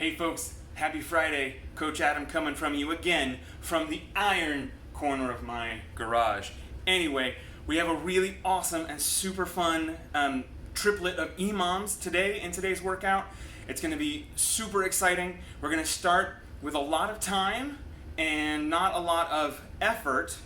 Hey folks, happy Friday. Coach Adam coming from you again from the iron corner of my garage. Anyway, we have a really awesome and super fun triplet of EMOMs today in today's workout. It's going to be super exciting. We're going to start with a lot of time and not a lot of effort.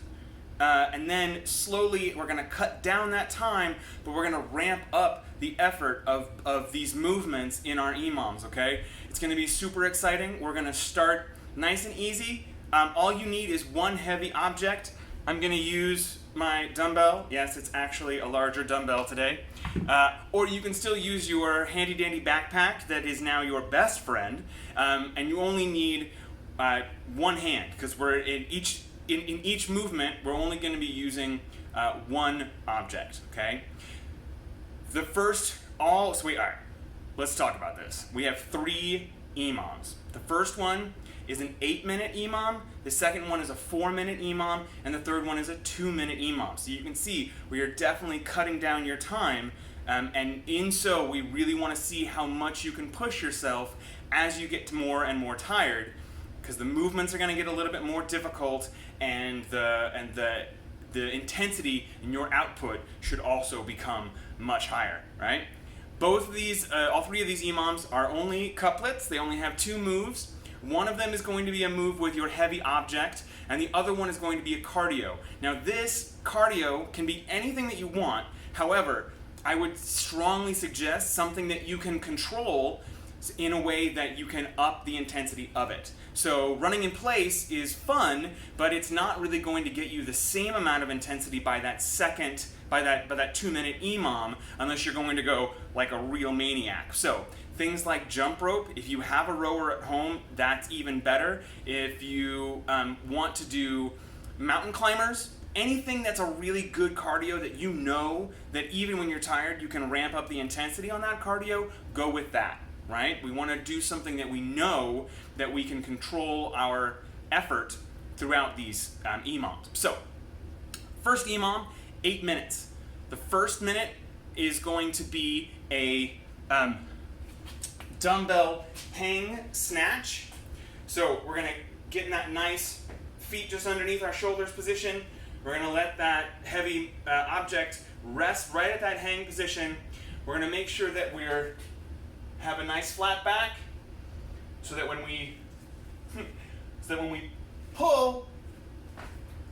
And then slowly we're going to cut down that time, but we're going to ramp up the effort of these movements in our EMOMs, okay? It's going to be super exciting. We're going to start nice and easy. All you need is one heavy object. I'm going to use my dumbbell. Yes, it's actually a larger dumbbell today. Or you can still use your handy dandy backpack that is now your best friend. And you only need one hand, because we're in each movement, we're only going to be using one object, okay? All right, let's talk about this. We have 3 EMOMs. The first one is an 8-minute EMOM, the second one is a 4-minute EMOM, and the third one is a 2-minute EMOM. So you can see we are definitely cutting down your time, and in so we really want to see how much you can push yourself as you get more and more tired, because the movements are going to get a little bit more difficult, and the intensity in your output should also become much higher, right? Both of these, all 3 of these EMOMs are only couplets. They only have 2 moves. One of them is going to be a move with your heavy object, and the other one is going to be a cardio. Now this cardio can be anything that you want. However, I would strongly suggest something that you can control in a way that you can up the intensity of it. So running in place is fun, but it's not really going to get you the same amount of intensity by that 2-minute EMOM unless you're going to go like a real maniac. So things like jump rope, if you have a rower at home, that's even better. If you want to do mountain climbers, anything that's a really good cardio that you know that even when you're tired you can ramp up the intensity on that cardio, go with that. Right? We want to do something that we know that we can control our effort throughout these EMOMs. So, first EMOM, 8 minutes. The first minute is going to be a dumbbell hang snatch. So we're going to get in that nice feet just underneath our shoulders position. We're going to let that heavy object rest right at that hang position. We're going to make sure that we're have a nice flat back so that when we pull,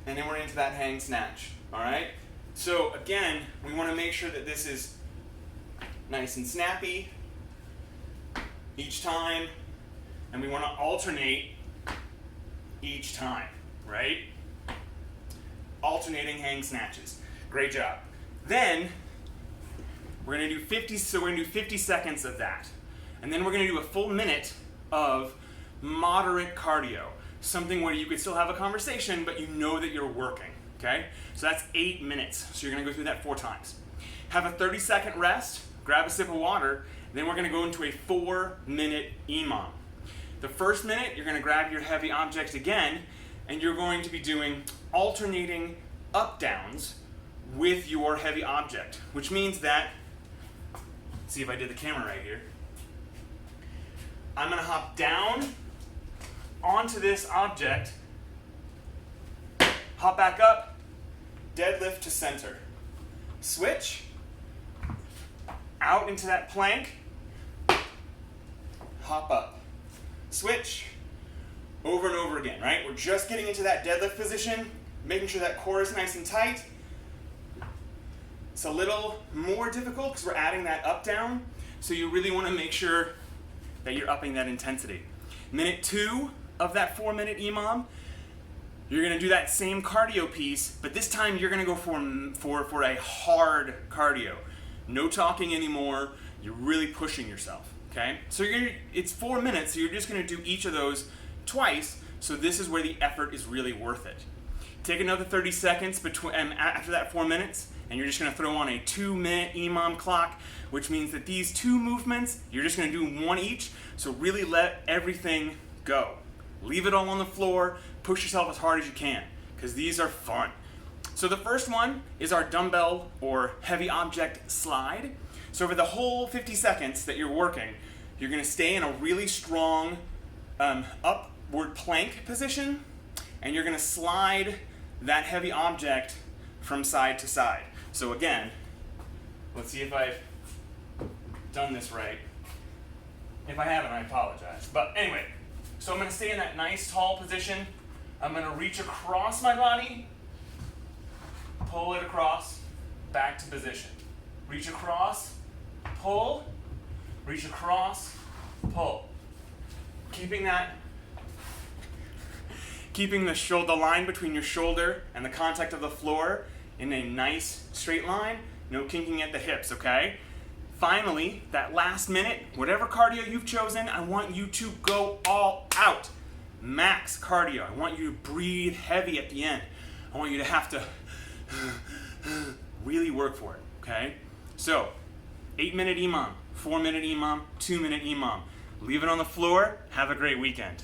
and then we're into that hang snatch. All right? So again, we want to make sure that this is nice and snappy each time, and we want to alternate each time, right? Alternating hang snatches. Great job. Then we're going to do 50 seconds of that. And then we're going to do a full minute of moderate cardio. Something where you could still have a conversation, but you know that you're working, okay? So that's 8 minutes. So you're going to go through that 4 times. Have a 30-second rest, grab a sip of water, and then we're going to go into a 4-minute EMOM. The first minute, you're going to grab your heavy object again, and you're going to be doing alternating up-downs with your heavy object, which means that, see if I did the camera right here. I'm going to hop down onto this object, hop back up, deadlift to center. Switch, out into that plank, hop up. Switch, over and over again, right? We're just getting into that deadlift position, making sure that core is nice and tight. It's a little more difficult because we're adding that up down, so you really want to make sure that you're upping that intensity. Minute 2 of that 4-minute EMOM, you're going to do that same cardio piece, but this time you're going to go for a hard cardio. No talking anymore. You're really pushing yourself. Okay? So it's 4 minutes, so you're just going to do each of those twice. So this is where the effort is really worth it. Take another 30 seconds after that 4 minutes, and you're just going to throw on a 2-minute EMOM clock, which means that these 2 movements, you're just going to do 1 each. So really let everything go. Leave it all on the floor. Push yourself as hard as you can, because these are fun. So the first one is our dumbbell or heavy object slide. So for the whole 50 seconds that you're working, You're going to stay in a really strong upward plank position, and you're going to slide that heavy object from side to side. So again, let's see if I've done this right. If I haven't, I apologize. But anyway, so I'm going to stay in that nice tall position. I'm going to reach across my body, pull it across, back to position. Reach across, pull, reach across, pull. Keeping the line between your shoulder and the contact of the floor in a nice straight line, no kinking at the hips, okay? Finally, that last minute, whatever cardio you've chosen, I want you to go all out. Max cardio. I want you to breathe heavy at the end. I want you to have to really work for it, okay? So, 8-minute EMOM, 4-minute EMOM, 2-minute EMOM. Leave it on the floor. Have a great weekend.